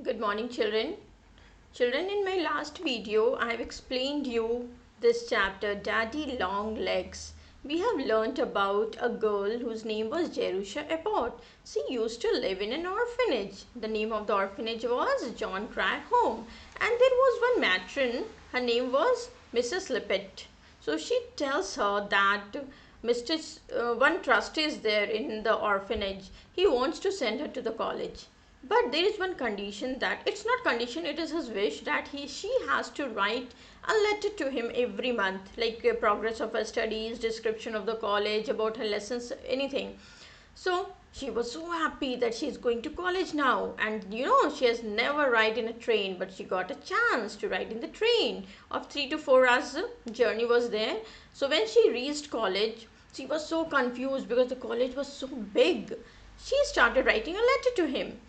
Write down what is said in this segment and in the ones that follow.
Good morning, children. Children, in my last video, I have explained you this chapter, Daddy Long Legs. We have learnt about a girl whose name was Jerusha Abbott. She used to live in an orphanage. The name of the orphanage was John Cry Home. And there was one matron, her name was Mrs. Lippett. So she tells her that one trustee is there in the orphanage. He wants to send her to the college, but there is one condition, that it's not condition, it is his wish, that she has to write a letter to him every month, like progress of her studies, description of the college, about her lessons, anything. So she was so happy that she's going to college now, and she has never ride in a train, but she got a chance to ride in the train of 3 to 4 hours journey was there. So when she reached college, she was so confused because the college was so big. She started writing a letter to him,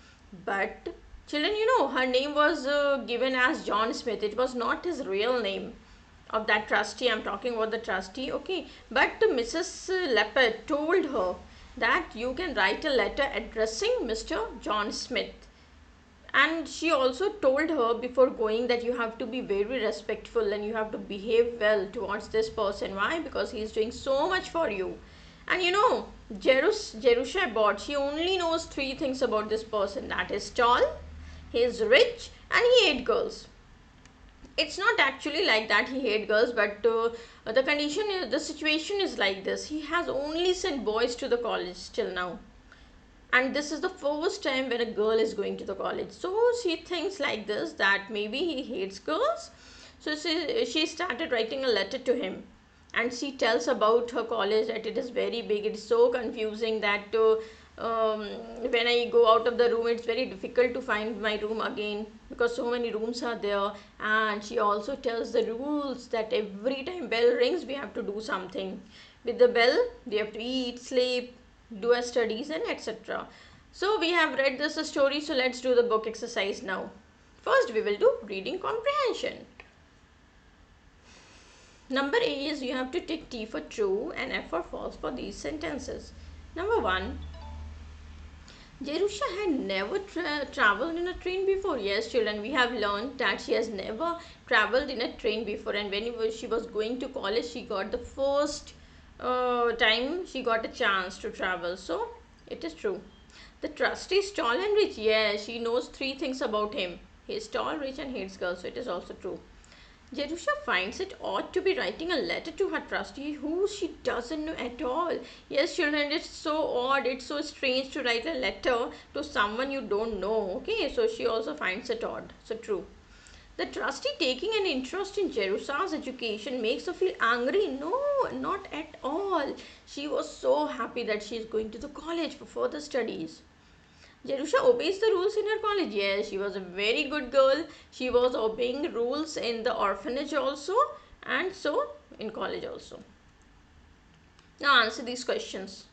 but children, her name was given as John Smith. It was not his real name of that trustee. I'm talking about the trustee, okay? But Mrs. Leopard told her that you can write a letter addressing Mr. John Smith. And she also told her before going that you have to be very respectful and you have to behave well towards this person. Why? Because he is doing so much for you. And Jerusha Abbott, she only knows three things about this person: that is tall, he is rich, and he hates girls. It's not actually like that he hates girls, but the condition is, the situation is like this: he has only sent boys to the college till now, and this is the first time when a girl is going to the college. So she thinks like this, that maybe he hates girls. So she started writing a letter to him, and she tells about her college, that it is very big, it's so confusing that when I go out of the room, it's very difficult to find my room again because so many rooms are there. And she also tells the rules, that every time bell rings, we have to do something with the bell. We have to eat, sleep, do our studies, and etc. So we have read this story, so let's do the book exercise now. First we will do reading comprehension. Number A is you have to take T for true and F for false for these sentences. Number 1, Jerusha had never traveled in a train before. Yes, children, we have learned that she has never traveled in a train before, and when she was going to college, she got the first time she got a chance to travel. So it is true. The trustee is tall and rich. Yes, she knows three things about him: he is tall, rich, and hates girls. So it is also true. Jerusha finds it odd to be writing a letter to her trustee who she doesn't know at all. Yes, children, it's so odd, it's so strange to write a letter to someone you don't know. Okay, so she also finds it odd. So true. The trustee taking an interest in Jerusha's education makes her feel angry. No, not at all. She was so happy that she is going to the college for further studies. Jerusha obeys the rules in her college. Yes, she was a very good girl. She was obeying rules in the orphanage also, and so in college also. Now answer these questions.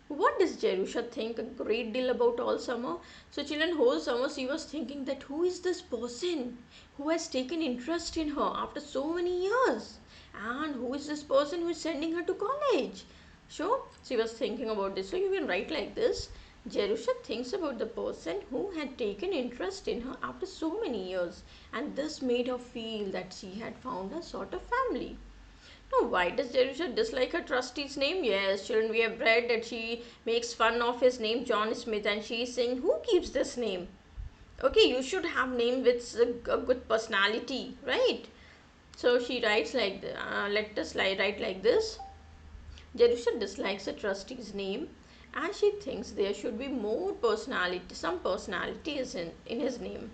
What does Jerusha think a great deal about all summer? So children, whole summer she was thinking that who is this person who has taken interest in her after so many years? And who is this person who is sending her to college? So she was thinking about this. So you can write like this: Jerusha thinks about the person who had taken interest in her after so many years, and this made her feel that she had found a sort of family. Now, why does Jerusha dislike her trustee's name? Yes, children, we have read that she makes fun of his name, John Smith, and she is saying, who keeps this name? Okay, you should have name with a good personality, right? So she writes like, let us write like this: Jerusha dislikes the trustee's name, and she thinks there should be more personality, some personality is in his name.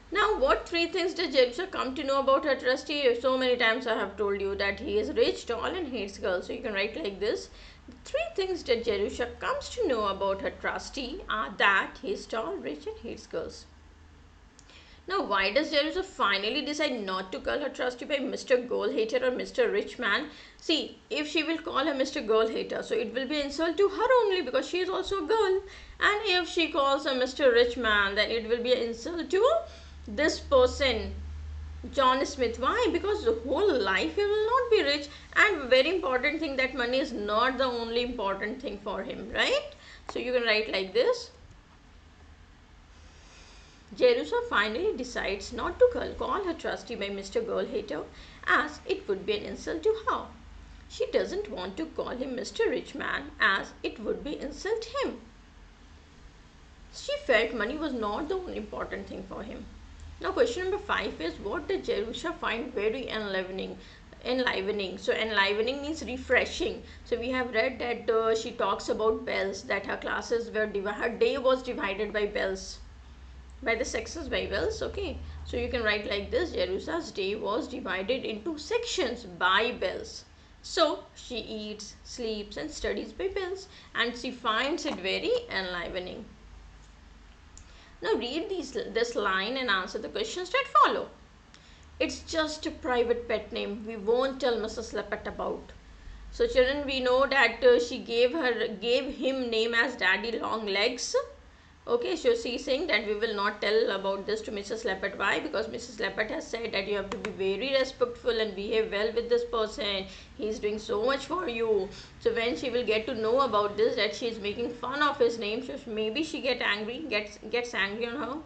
Now, what three things did Jerusha come to know about her trustee? So many times I have told you that he is rich, tall, and hates girls. So you can write like this: the three things that Jerusha comes to know about her trustee are that he is tall, rich, and hates girls. Now, why does Jerusha finally decide not to call her trustee by Mr. Goal Hater or Mr. Rich Man? See, if she will call her Mr. Girl Hater, so it will be insult to her only because she is also a girl. And if she calls her Mr. Rich Man, then it will be an insult to this person, John Smith. Why? Because the whole life he will not be rich, and very important thing, that money is not the only important thing for him, right? So you can write like this: Jerusha finally decides not to call her trustee by Mr. Girl Hater, as it would be an insult to her. She doesn't want to call him Mr. Rich Man, as it would be insult him. She felt money was not the only important thing for him. Now question number 5 is, what did Jerusha find very enlivening? Enlivening. So enlivening means refreshing. So we have read that she talks about bells, that her classes were her day was divided by bells, by the sections by bells. Okay, so you can write like this: Jerusha's day was divided into sections by bells. So she eats, sleeps and studies by bells, and she finds it very enlivening. Now read this line and answer the questions that follow. It's just a private pet name. We won't tell Mrs. Leppert about. So children, we know that she gave him name as Daddy Long Legs. Okay, so she's saying that we will not tell about this to Mrs. Leppert. Why? Because Mrs. Leppert has said that you have to be very respectful and behave well with this person. He is doing so much for you. So when she will get to know about this, that she is making fun of his name, so maybe she gets angry on her.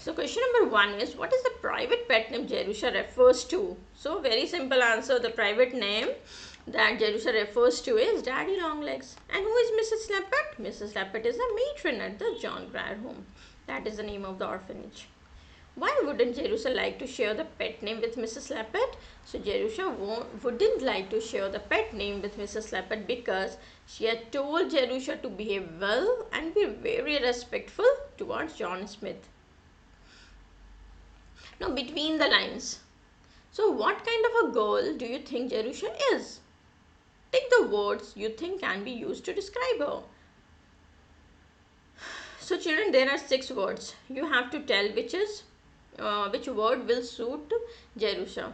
So question number 1 is, what is the private pet name Jerusha refers to? So very simple answer. The private name that Jerusha refers to is Daddy Longlegs. And who is Mrs. Leppert? Mrs. Leppert is a matron at the John Grier home. That is the name of the orphanage. Why wouldn't Jerusha like to share the pet name with Mrs. Leppert? So Jerusha wouldn't like to share the pet name with Mrs. Leppert because she had told Jerusha to behave well and be very respectful towards John Smith. Now between the lines. So what kind of a girl do you think Jerusha is? Take the words you think can be used to describe her. So children, there are 6 words. You have to tell which word will suit Jerusha.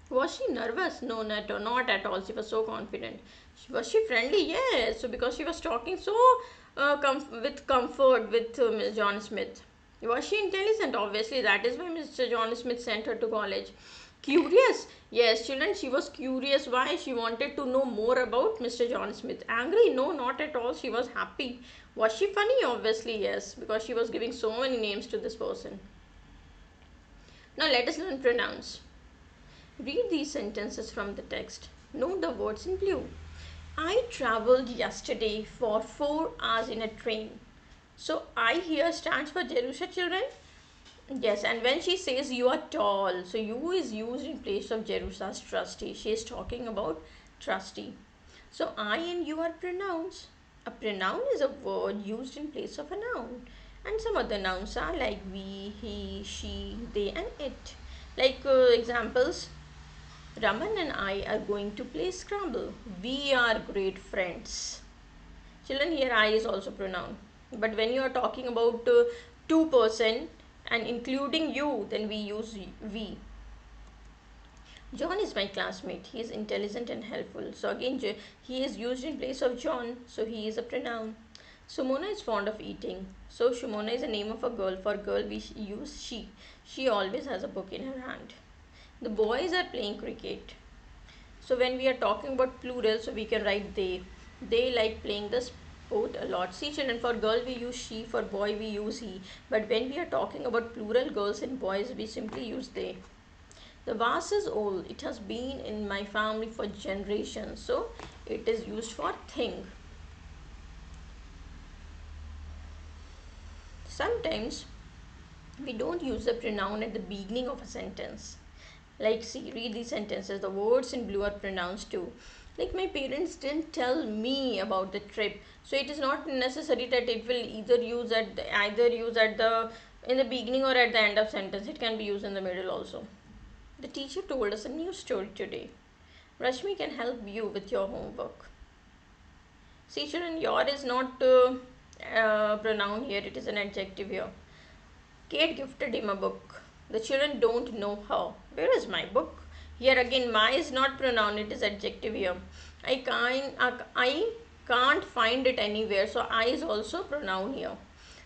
Was she nervous? No, not at all. She was so confident. Was she friendly? Yes. So because she was talking so with comfort with John Smith. Was she intelligent? Obviously, that is why Mr. John Smith sent her to college. Curious? Yes, children, she was curious. Why? She wanted to know more about Mr. John Smith. Angry? No, not at all. She was happy. Was she funny? Obviously, yes, because she was giving so many names to this person. Now, let us learn pronouns. Read these sentences from the text. Note the words in blue. I travelled yesterday for 4 hours in a train. So I here stands for Jerusha, children. Yes, and when she says you are tall, so you is used in place of Jerusha's trustee. She is talking about trustee. So I and you are pronouns. A pronoun is a word used in place of a noun. And some other nouns are like we, he, she, they and it. Like examples, Raman and I are going to play Scrabble. We are great friends. Children, here I is also pronoun. But when you are talking about two person and including you, then we use we. John is my classmate. He is intelligent and helpful. So again, he is used in place of John. So he is a pronoun. Sumona is fond of eating. So Shumona is a name of a girl. For girl, we use she. She always has a book in her hand. The boys are playing cricket. So when we are talking about plural, so we can write they. They like playing the sport a lot. See children, for girl we use she, for boy we use he. But when we are talking about plural girls and boys, we simply use they. The vase is old. It has been in my family for generations. So it is used for thing. Sometimes we don't use the pronoun at the beginning of a sentence. Like see, read these sentences. The words in blue are pronouns too. Like my parents didn't tell me about the trip, so it is not necessary that it will either use at the in the beginning or at the end of sentence. It can be used in the middle also. The teacher told us a new story today. Rashmi can help you with your homework. See children, your is not pronoun here, it is an adjective here. Kate gifted him a book. The children don't know how. Where is my book? Here again, my is not pronoun, it is adjective here. I can't find it anywhere. So I is also pronoun here.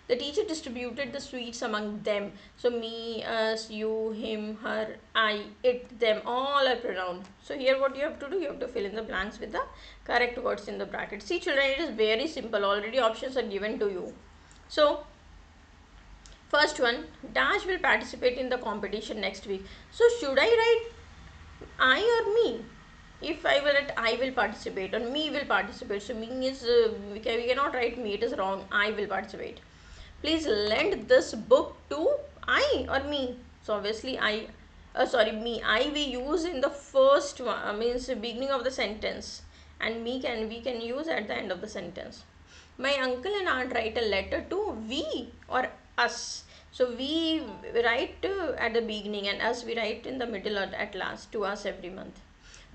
The teacher distributed the sweets among them. So me, us, you, him, her, I, it, them, all are pronoun. So here what you have to do, you have to fill in the blanks with the correct words in the bracket. See children, it is very simple. Already options are given to you. So First one, Dash will participate in the competition next week. So should I write I or me? If I will write I will participate or me will participate. So me is, we cannot write me, it is wrong. I will participate. Please lend this book to I or me. So obviously me. I we use in the first one, means beginning of the sentence, and we can use at the end of the sentence. My uncle and aunt write a letter to we or us. So we write at the beginning and us we write in the middle or at last, to us every month.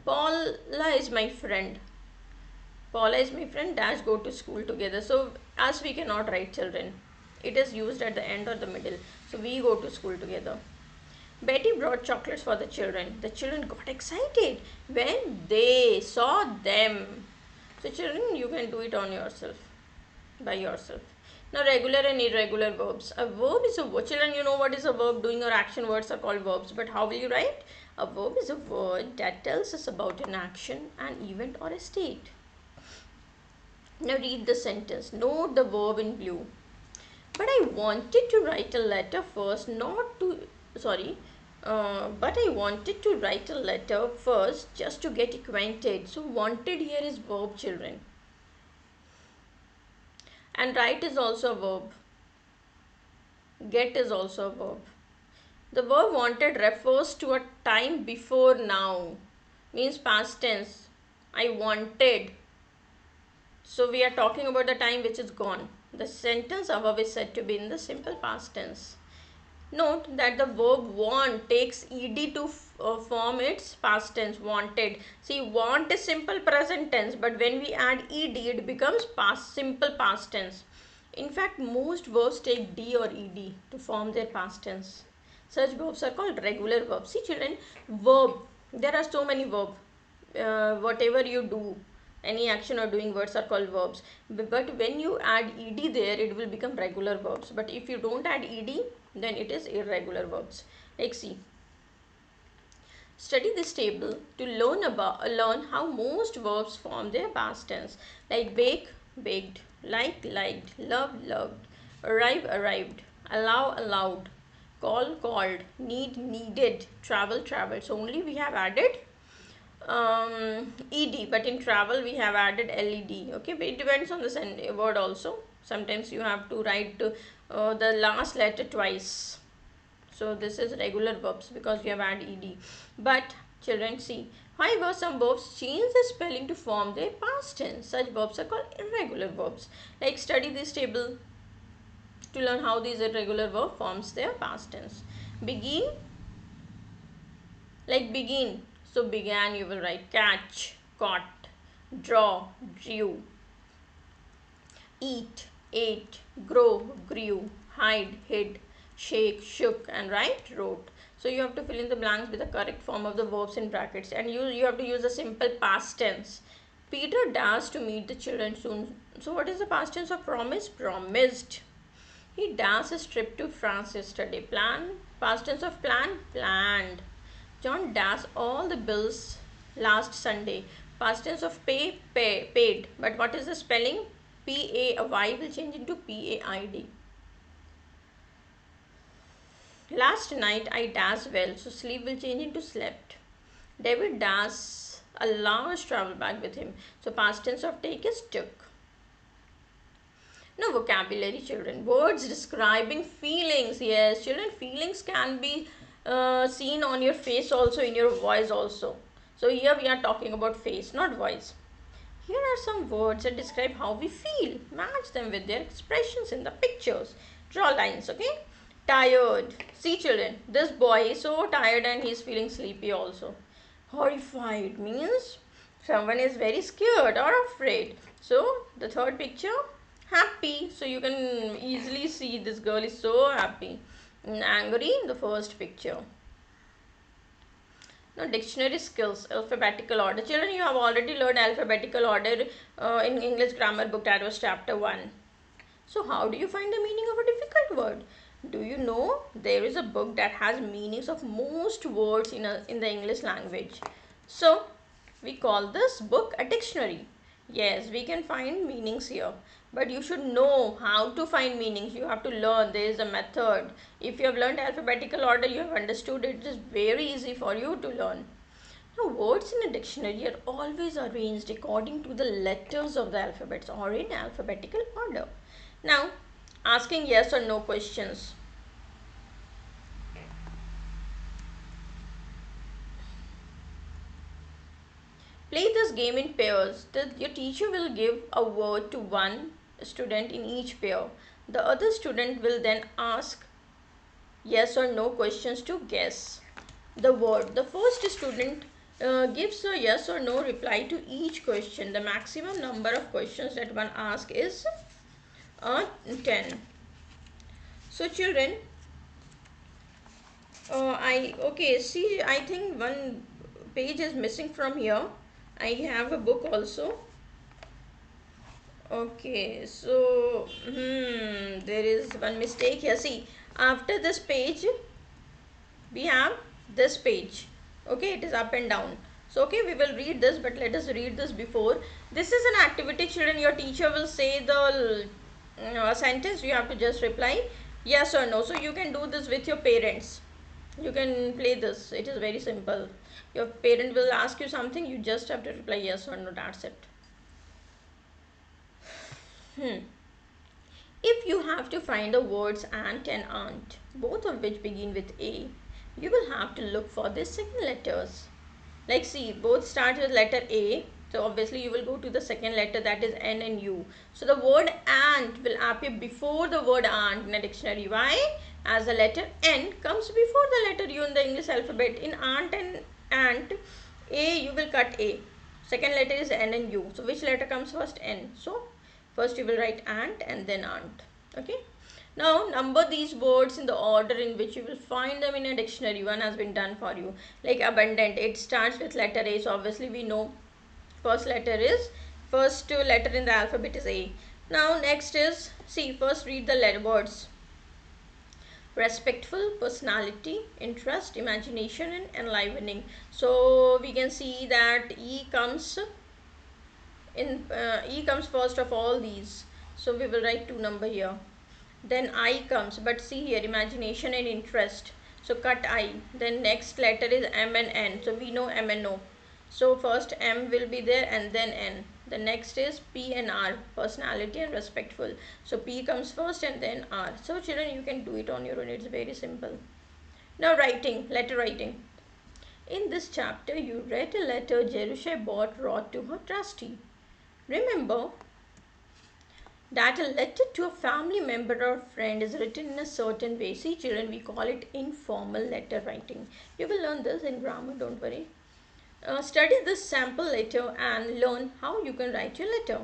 Paula is my friend. Paula is my friend, dash go to school together. So as we cannot write children. It is used at the end or the middle. So we go to school together. Betty brought chocolates for the children. The children got excited when they saw them. So children, you can do it on yourself, by yourself. Now regular and irregular verbs. A verb is a word. Children, you know what is a verb. Doing or action words are called verbs. But how will you write? A verb is a word that tells us about an action, an event or a state. Now read the sentence. Note the verb in blue. But I wanted to write a letter first, but I wanted to write a letter first just to get acquainted. So wanted here is verb, children. And write is also a verb. Get is also a verb. The verb wanted refers to a time before now. Means past tense. I wanted. So we are talking about the time which is gone. The sentence above is said to be in the simple past tense. Note that the verb want takes ed to form its past tense, wanted. See, want is simple present tense, but when we add ed, it becomes simple past tense. In fact, most verbs take d or ed to form their past tense. Such verbs are called regular verbs. See children, verb, there are so many verbs. Whatever you do, any action or doing words are called verbs. But when you add ed there, it will become regular verbs. But if you don't add ed, then it is irregular verbs. Like see, study this table to learn how most verbs form their past tense. Like bake, baked, like, liked, love, loved, arrive, arrived, allow, allowed, call, called, need, needed, travel, traveled. So only we have added ed, but in travel we have added led. Okay, but it depends on the word also. Sometimes you have to write the last letter twice. So this is regular verbs because you have added ed. But children, see, however, some verbs change the spelling to form their past tense. Such verbs are called irregular verbs. Like study this table to learn how these irregular verb forms their past tense. Begin, like begin. So began, you will write catch, caught, draw, drew, eat, ate, grow, grew, hide, hid, shake, shook, and write, wrote. So you have to fill in the blanks with the correct form of the verbs in brackets, and you have to use the simple past tense. Peter dashed to meet the children soon. So what is the past tense of promise? Promised. He dashed his trip to France yesterday. Plan, past tense of plan, planned. John dashed all the bills last Sunday. Past tense of pay, paid. But what is the spelling? P-A-Y will change into P-A-I-D. Last night I dashed well. So sleep will change into slept. David dashed a large travel bag with him. So past tense of take is took. Now vocabulary, children. Words describing feelings. Yes, children, feelings can be seen on your face also, in your voice also. So here we are talking about face, not voice. Here are some words that describe how we feel. Match them with their expressions in the pictures. Draw lines, okay? Tired. See children, this boy is so tired and he is feeling sleepy also. Horrified means someone is very scared or afraid. So the third picture, happy. So you can easily see this girl is so happy. And angry, the first picture. Now dictionary skills, alphabetical order. Children, you have already learned alphabetical order in English grammar book. That was chapter 1. So how do you find the meaning of a difficult word? Do you know there is a book that has meanings of most words in the English language? So we call this book a dictionary. Yes, we can find meanings here. but you should know how to find meanings. You have to learn. There is a method. If you have learned alphabetical order, you have understood it. It is very easy for you to learn. Now, words in a dictionary are always arranged according to the letters of the alphabets or in alphabetical order. Now, asking yes or no questions. Play this game in pairs. Your teacher will give a word to one student in each pair. The other student will then ask yes or no questions to guess the word. The first student gives a yes or no reply to each question. The maximum number of questions that one asks is 10. So children, I think one page is missing from here. I have a book also. Okay, so there is one mistake here. See, after this page, we have this page. Okay, it is up and down. So, okay, we will read this, but let us read this before. This is an activity, children. Your teacher will say the sentence. You have to just reply yes or no. So, you can do this with your parents. You can play this. It is very simple. Your parent will ask you something. You just have to reply yes or no. That's it. If you have to find the words aunt and aunt, both of which begin with A, you will have to look for the second letters. Like see, both start with letter A. So obviously you will go to the second letter, that is N and U. So the word aunt will appear before the word aunt in a dictionary. Why? As the letter N comes before the letter U in the English alphabet. In aunt and aunt, A you will cut A. Second letter is N and U. So which letter comes first? N. So first you will write aunt and then aunt. Okay. Now number these words in the order in which you will find them in a dictionary. One has been done for you. Like abundant, it starts with letter A. So obviously we know first letter in the alphabet is A. Now next is, see, first read the letter words. Respectful, personality, interest, imagination and enlivening. So we can see that E comes first of all these. So we will write 2 number here. Then I comes, but see here, imagination and interest. So cut I. Then next letter is M and N. So we know M and O. So first M will be there and then N. The next is P and R, personality and respectful. So P comes first and then R. So children, you can do it on your own. It's very simple. Now writing, letter writing. In this chapter, you read a letter Jerusha wrote to her trustee. Remember that a letter to a family member or friend is written in a certain way. See children, we call it informal letter writing. You will learn this in grammar, don't worry. Study this sample letter and learn how you can write your letter.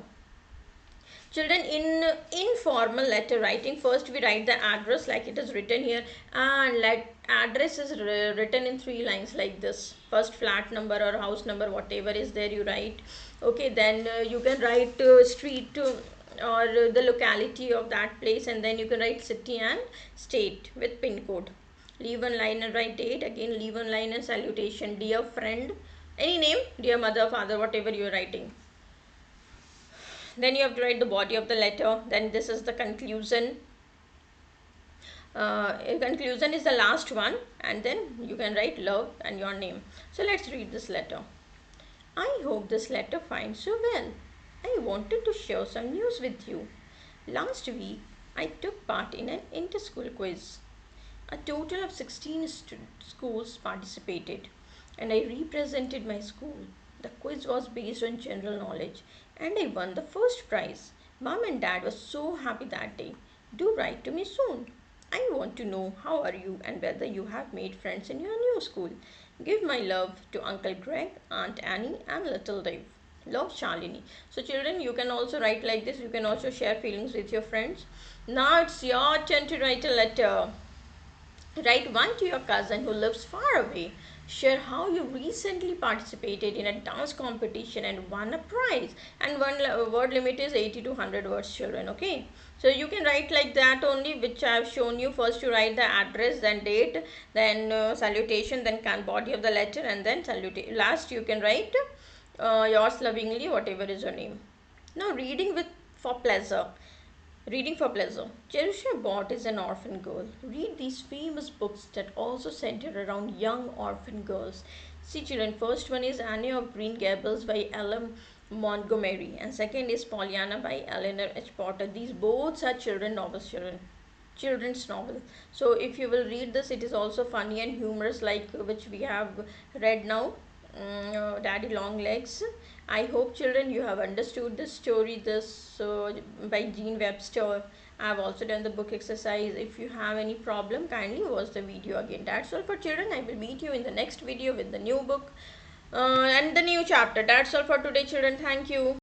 Children, in informal letter writing, first we write the address like it is written here, and address is written in 3 lines like this. First flat number or house number, whatever is there, you write. Okay, then you can write street or the locality of that place, and then you can write city and state with pin code. Leave one line and write date. Again leave one line and salutation. Dear friend, any name, dear mother, father, whatever you are writing. Then you have to write the body of the letter. Then this is the conclusion. Conclusion is the last one, and then you can write love and your name. So let's read this letter. I hope this letter finds you well. I wanted to share some news with you. Last week, I took part in an inter-school quiz. A total of 16 schools participated, and I represented my school. The quiz was based on general knowledge, and I won the first prize. Mom and Dad were so happy that day. Do write to me soon. I want to know how are you and whether you have made friends in your new school. Give my love to Uncle Greg, Aunt Annie and Little Dave. Love, Shalini. So children, you can also write like this. You can also share feelings with your friends. Now it's your turn to write a letter. Write one to your cousin who lives far away. Share how you recently participated in a dance competition and won a prize. And one word limit is 80 to 100 words, children. Okay. So you can write like that only, which I have shown you. First you write the address, then date, then salutation, then body of the letter, and then salutation. Last you can write yours lovingly, whatever is your name. Now reading with for pleasure. Reading for pleasure. Jerusha Bott is an orphan girl. Read these famous books that also center around young orphan girls. See children, first one is Anne of Green Gables by Ellen Montgomery and second is Pollyanna by Eleanor H. Potter. These both are children's novel. So if you will read this, it is also funny and humorous like which we have read now, Daddy Long Legs. I hope children you have understood this story this by Jean Webster. I have also done the book exercise. If you have any problem, kindly watch the video again. That's all for children. I will meet you in the next video with the new book and the new chapter. That's all for today children. Thank you.